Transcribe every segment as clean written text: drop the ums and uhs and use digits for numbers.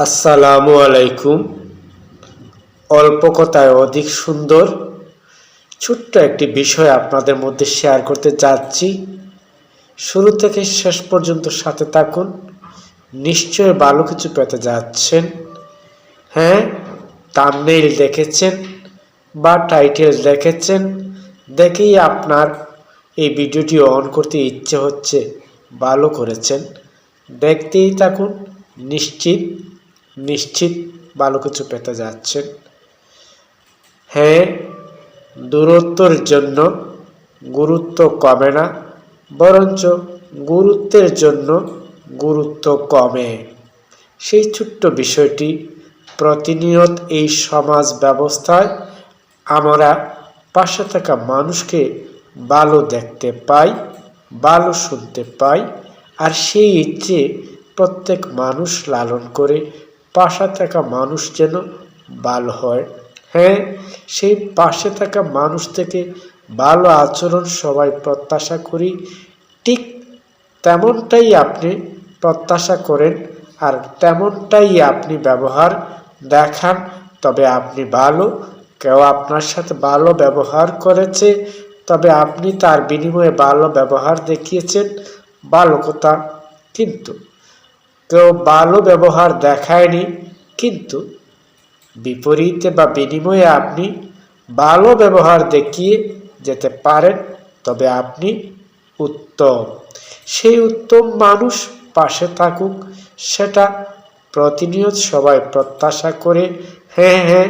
আসসালামু আলাইকুম। অল্প কথায় অধিক সুন্দর ছোট্ট একটি বিষয় আপনাদের মধ্যে শেয়ার করতে যাচ্ছি। শুরু থেকে শেষ পর্যন্ত সাথে থাকুন, নিশ্চয় ভালো কিছু পেতে যাচ্ছেন। হ্যাঁ, থাম্বনেইল দেখেছেন বা টাইটেল দেখেছেন, দেখেই আপনার এই ভিডিওটি অন করতে ইচ্ছে হচ্ছে। ভালো করেছেন, দেখতেই থাকুন, নিশ্চিত ভালো কিছু পেতে যাচ্ছেন। হ্যাঁ, দূরত্বের জন্য গুরুত্ব কমে না, বরঞ্চ গুরুত্বের জন্য গুরুত্ব কমে। সেই ছোট্ট বিষয়টি প্রতিনিয়ত এই সমাজ ব্যবস্থায় আমরা পাশে থাকা মানুষকে ভালো দেখতে পাই, ভালো শুনতে পাই, আর সেই ইচ্ছে প্রত্যেক মানুষ লালন করে পাশে থাকা মানুষ যেন ভালো হয়। হ্যাঁ, সেই পাশে থাকা মানুষ থেকে ভালো আচরণ সবাই প্রত্যাশা করি। ঠিক তেমনটাই আপনি প্রত্যাশা করেন আর তেমনটাই আপনি ব্যবহার দেখান, তবে আপনি ভালো। কেউ আপনার সাথে ভালো ব্যবহার করেছে, তবে আপনি তার বিনিময়ে ভালো ব্যবহার দেখিয়েছেন, ভালো কথা। কিন্তু কেউ ভালো ব্যবহার দেখায়নি, কিন্তু বিপরীতে বা বিনিময়ে আপনি ভালো ব্যবহার দেখিয়ে যেতে পারেন, তবে আপনি উত্তম। সেই উত্তম মানুষ পাশে থাকুক, সেটা প্রতিনিয়ত সবাই প্রত্যাশা করে। হ্যাঁ,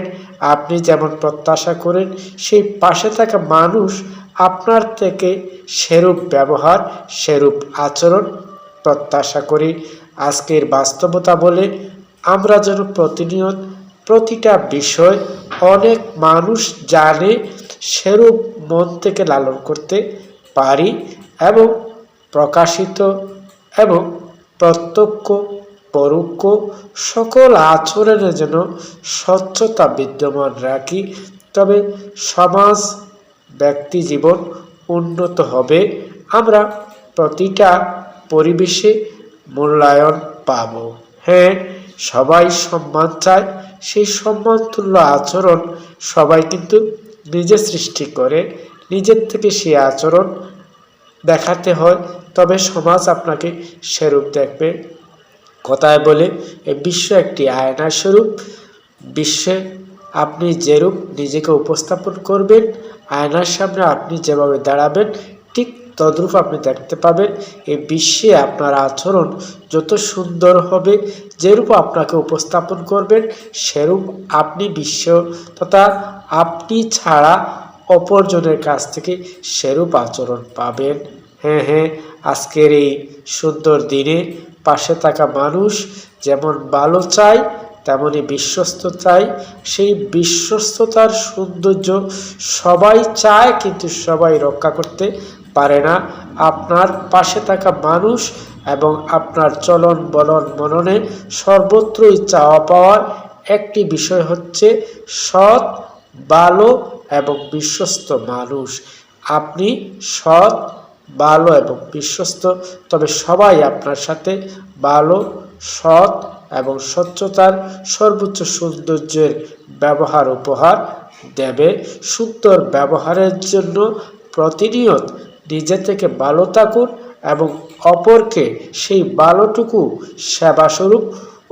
আপনি যেমন প্রত্যাশা করেন সেই পাশে থাকা মানুষ আপনার থেকে সেরূপ ব্যবহার, সেরূপ আচরণ প্রত্যাশা করি। আজকের বাস্তবতা বলে আমরা যেন প্রতিনিয়ত প্রতিটা বিষয় অনেক মানুষ জানে, সেরূপ মন থেকে লালন করতে পারি এবং প্রকাশিত এবং প্রত্যক্ষ পরোক্ষ সকল আচরণে যেন স্বচ্ছতা বিদ্যমান রাখি, তবে সমাজ, ব্যক্তি জীবন উন্নত হবে। আমরা প্রতিটা পরিবেশে মূল্যায়ন পাব। হ্যাঁ, সবাই সম্মান চায়, সেই সম্মানতুল্য আচরণ সবাই কিন্তু নিজে সৃষ্টি করে, নিজের থেকে সেই আচরণ দেখাতে হয়, তবে সমাজ আপনাকে সেরূপ দেখবে। কথায় বলে এই বিশ্ব একটি আয়নার স্বরূপ। বিশ্বে আপনি যেরূপ নিজেকে উপস্থাপন করবেন, আয়নার সামনে আপনি যেভাবে দাঁড়াবেন, ঠিক তদ্রূপ আপনি দেখতে পাবেন। এই বিশ্বে আপনার আচরণ যত সুন্দর হবে, যেরূপ আপনাকে উপস্থাপন করবেন, সেরূপ আপনি বিশ্ব তথা আপনি ছাড়া অপরজনের কাছ থেকে সেরূপ আচরণ পাবেন। হ্যাঁ, আজকের এই সুন্দর দিনে পাশে থাকা মানুষ যেমন ভালো চায়, তেমনি বিশ্বস্ত চাই। সেই বিশ্বস্ততার সৌন্দর্য সবাই চায়, কিন্তু সবাই রক্ষা করতে পারে না। আপনার পাশে থাকা মানুষ এবং আপনার চলন বলন মননে সর্বত্রই চাওয়া পাওয়ার একটি বিষয় হচ্ছে সৎ, ভালো এবং বিশ্বস্ত মানুষ। আপনি সৎ, ভালো এবং বিশ্বস্ত, তবে সবাই আপনার সাথে ভালো, সৎ এবং স্বচ্ছতার সর্বোচ্চ সৌন্দর্যের ব্যবহার উপহার দেবে। সুন্দর ব্যবহারের জন্য প্রতিনিয়ত নিজে থেকে ভালো থাকুন এবং অপরকে সেই ভালোটুকু সেবাস্বরূপ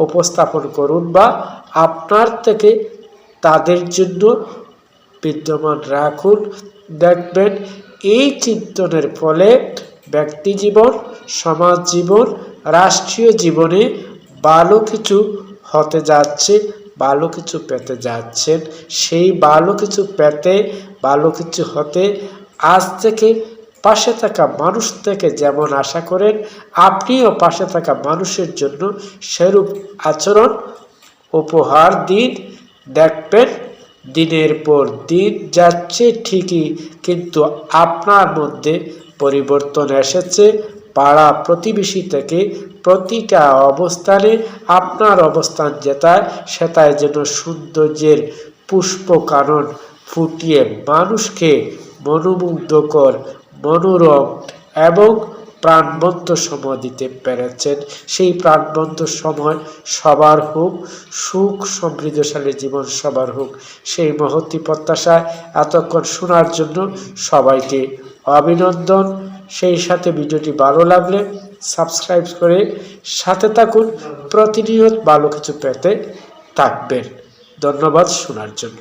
উপস্থাপন করুন বা আপনার থেকে তাদের জন্য বিদ্যমান রাখুন। দেখবেন এই চিন্তনের ফলে ব্যক্তি জীবন, সমাজ জীবন, রাষ্ট্রীয় জীবনে ভালো কিছু হতে যাচ্ছে, ভালো কিছু পেতে যাচ্ছেন। সেই ভালো কিছু পেতে, ভালো কিছু হতে আজ থেকে পাশে থাকা মানুষ থেকে যেমন আশা করেন, আপনিও পাশে থাকা মানুষের জন্য সেরূপ আচরণ উপহার দিন। দেখবেন দিনের পর দিন যাচ্ছে ঠিকই, কিন্তু আপনার মধ্যে পরিবর্তন এসেছে। পাড়া প্রতিবেশী থেকে প্রতিটা অবস্থানে আপনার অবস্থান সেটায় যেন সৌন্দর্যের পুষ্প কানন ফুটিয়ে মানুষকে মনোমুগ্ধকর, মনোরম এবং প্রাণবন্ত সময় দিতে পেরেছেন। সেই প্রাণবন্ত সময় সবার হোক, সুখ সমৃদ্ধশালী জীবন সবার হোক, সেই মহতী প্রত্যাশায় এতক্ষণ শোনার জন্য সবাইকে অভিনন্দন। সেই সাথে ভিডিওটি ভালো লাগলে সাবস্ক্রাইব করে সাথে থাকুন, প্রতিনিয়ত ভালো কিছু পেতে থাকবেন। ধন্যবাদ শোনার জন্য।